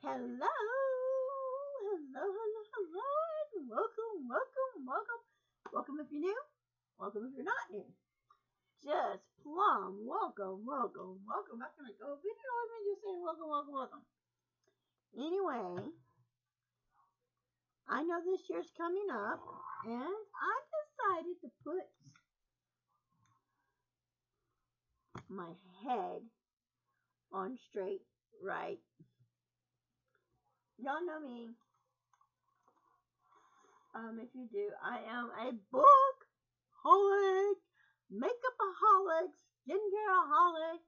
Hello, hello, and welcome if you're new, welcome if you're not new. Just plum, welcome. How can I go video with me just saying welcome. Anyway, I know this year's coming up, and I decided to put my head on straight right. Y'all know me. If you do, I am a bookaholic, makeupaholic, skincareaholic,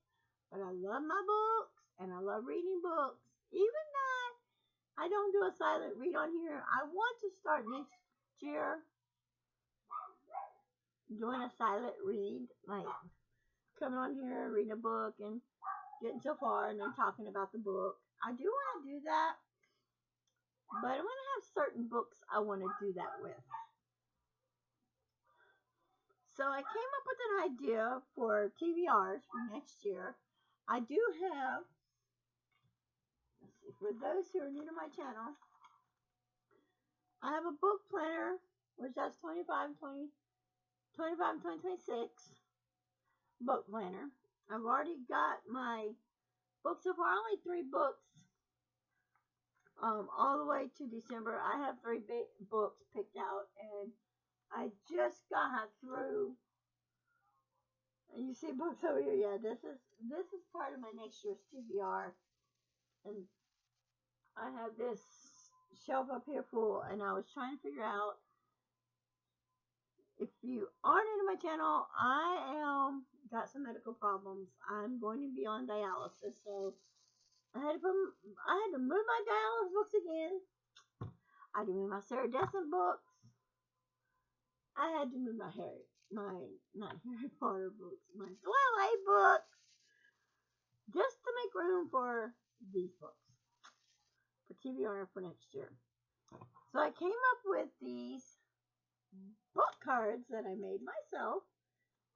but I love my books and I love reading books. Even that I don't do a silent read on here. I want to start next year doing a silent read, like coming on here, reading a book and getting so far and then talking about the book. I do want to do that, but I'm going to have certain books I want to do that with. So I came up with an idea for TBRs for next year. I do have, let's see, for those who are new to my channel, I have a book planner, which has 25 and 2026 book planner. I've already got my books so far, only 3 books, all the way to December. I have 3 big books picked out, and I just got through. You see books over here, yeah. This is part of my next year's TBR, and I have this shelf up here full, and I was trying to figure out, if you are new to my channel, I got some medical problems. I'm going to be on dialysis, so I had to move my dialysis books again. I had to move my Sarah Dessen books. I had to move my not Harry Potter books, my Twilight books, just to make room for these books for TBR for next year. So I came up with these book cards that I made myself,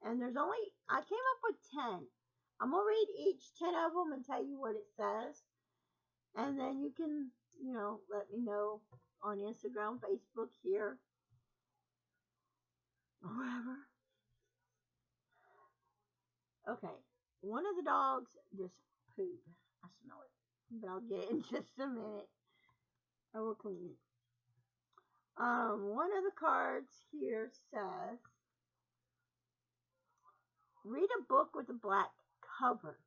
and I came up with 10. I'm gonna read each 10 of them and tell you what it says, and then you can, let me know on Instagram, Facebook, here, or wherever. Okay, one of the dogs just pooped. I smell it, but I'll get it in just a minute. I will clean it. One of the cards here says, read a book with a black cover.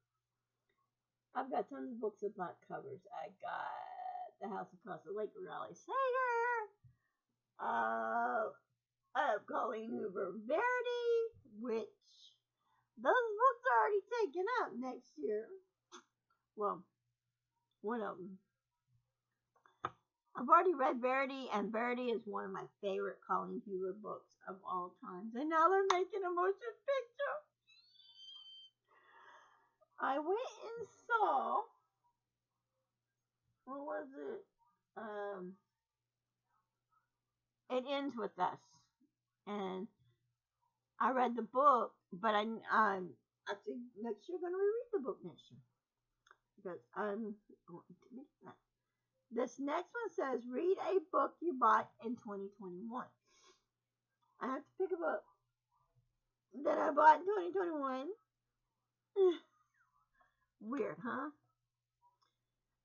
I've got tons of books with black covers. I got The House Across the Lake, Raleigh Sager. Colleen Hoover Verity, which those books are already taken up next year. Well, one of them. I've already read Verity, and Verity is one of my favorite Colleen Hoover books of all times. And now they're making a motion picture. I went and saw, what was it? It Ends With Us. And I read the book, but I'm think next year going to reread the book next year. Because I'm going to do that. This next one says, read a book you bought in 2021. I have to pick a book that I bought in 2021. Weird, huh?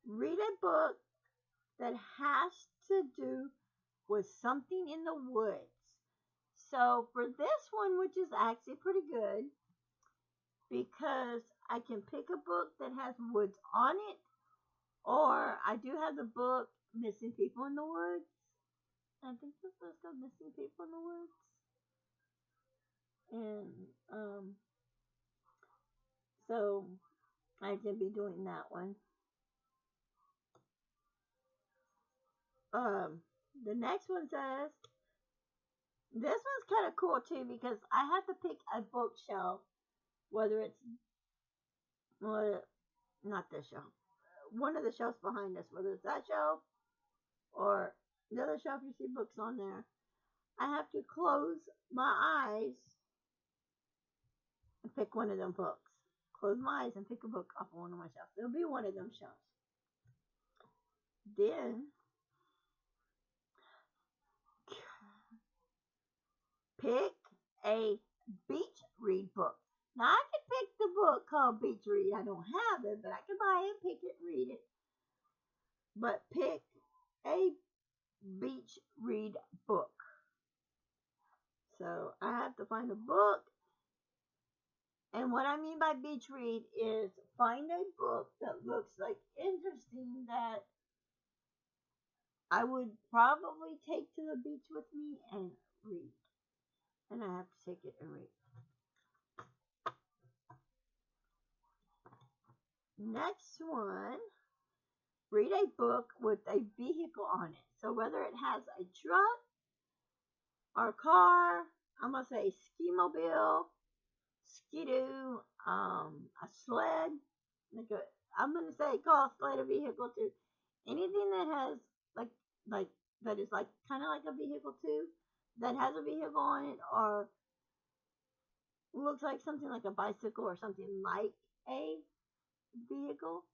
Read a book that has to do with something in the woods. So for this one, which is actually pretty good, because I can pick a book that has woods on it, or I do have the book Missing People in the Woods. I think this one's called Missing People in the Woods. And so I can be doing that one. The next one says, this one's kind of cool too, because I have to pick a bookshelf, whether it's, well, not this shelf, one of the shelves behind us, whether it's that shelf or the other shelf you see books on there. I have to close my eyes and pick one of them books. Close my eyes and pick a book off of one of my shelves. It'll be one of them shelves. Then pick a beach read book. Now I can pick the book called Beach Read. I don't have it, but I can buy it, pick it, read it. But pick a beach read book. So I have to find a book. And what I mean by beach read is find a book that looks like interesting that I would probably take to the beach with me and read. And I have to take it and read. Next one, read a book with a vehicle on it. So whether it has a truck or car, I'm gonna say ski mobile, skidoo, a sled. I'm gonna say call a sled a vehicle too. Anything that has like that is like kind of like a vehicle too, that has a vehicle on it or looks like something like a bicycle or something like a vehicle.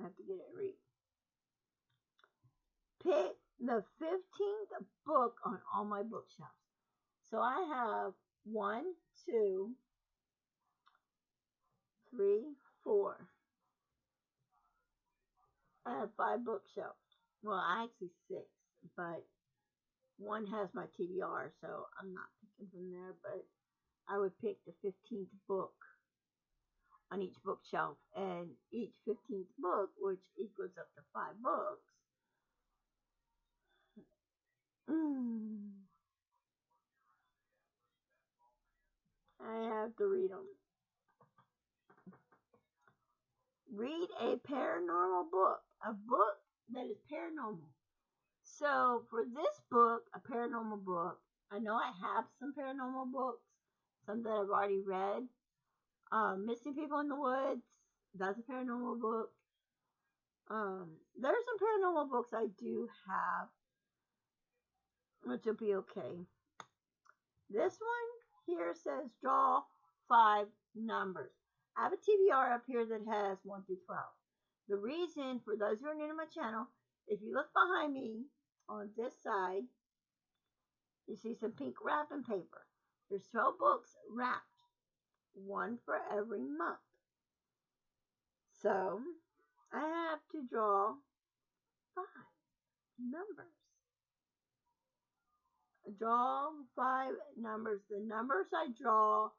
I have to get it read. Pick the 15th book on all my bookshelves. So I have 1, 2, 3, 4. I have 5 bookshelves. Well, actually 6, but one has my TBR, so I'm not picking from there. But I would pick the 15th book on each bookshelf, and each 15th book, which equals up to 5 books. I have to read them. Read a paranormal book, a book that is paranormal. So for this book, a paranormal book, I know I have some paranormal books, some that I've already read. Missing People in the Woods, that's a paranormal book. There's some paranormal books I do have, which will be okay. This one here says draw 5 numbers. I have a TBR up here that has 1 through 12. The reason, for those who are new to my channel, if you look behind me on this side, you see some pink wrapping paper. There's 12 books wrapped, one for every month. So I have to draw 5 numbers. Draw 5 numbers. The numbers I draw,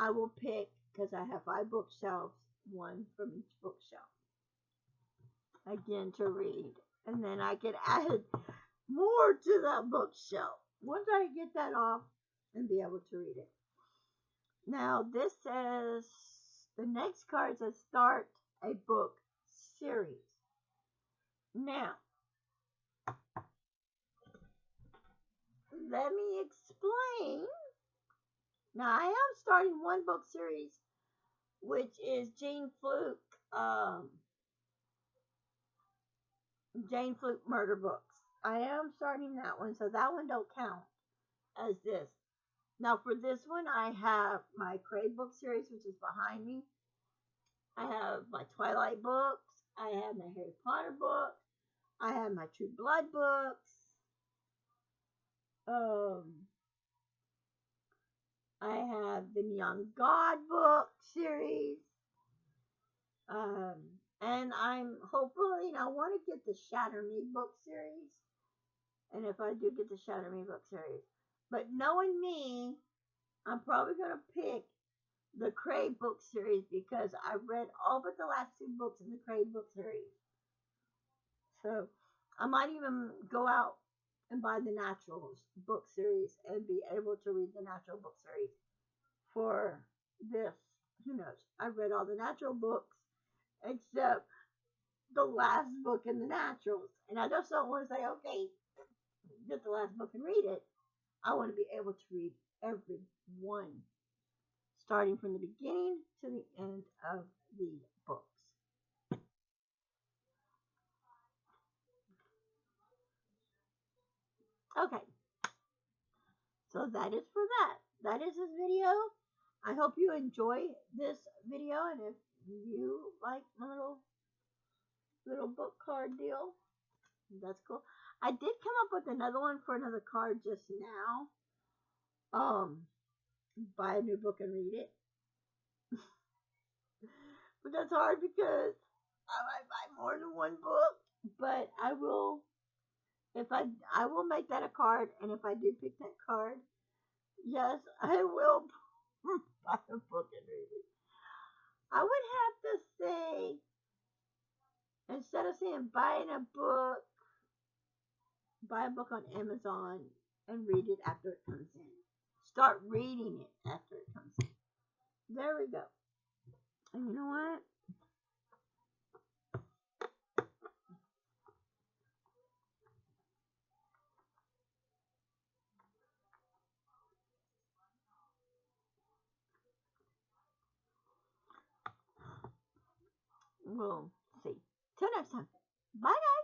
I will pick because I have 5 bookshelves, one from each bookshelf. Again, to read. And then I can add more to that bookshelf once I get that off and be able to read it. Now, this says, the next card says start a book series. Now, let me explain. Now, I am starting one book series, which is Jane Fluke murder books. I am starting that one, so that one don't count as this. Now, for this one, I have my Crave book series, which is behind me. I have my Twilight books. I have my Harry Potter books. I have my True Blood books. I have the Neon God book series. And I'm hopefully, I want to get the Shatter Me book series. And if I do get the Shatter Me book series. But knowing me, I'm probably going to pick the Crave book series because I read all but the last 2 books in the Crave book series. So I might even go out and buy the Naturals book series and be able to read the Natural book series for this. Who knows? I read all the Natural books except the last book in the Naturals. And I just don't want to say, okay, get the last book and read it. I want to be able to read every one, starting from the beginning to the end of the books. Okay, so that is for that. That is this video. I hope you enjoy this video, and if you like my little little book card deal. That's cool. I did come up with another one for another card just now. Buy a new book and read it. But that's hard because I might buy more than one book. But I will, if I will make that a card, and if I do pick that card, yes, I will buy a book and read it. I would have to say, instead of saying buying a book, buy a book on Amazon and read it after it comes in. Start reading it after it comes in. There we go. And you know what? We'll see. Till next time. Bye, guys.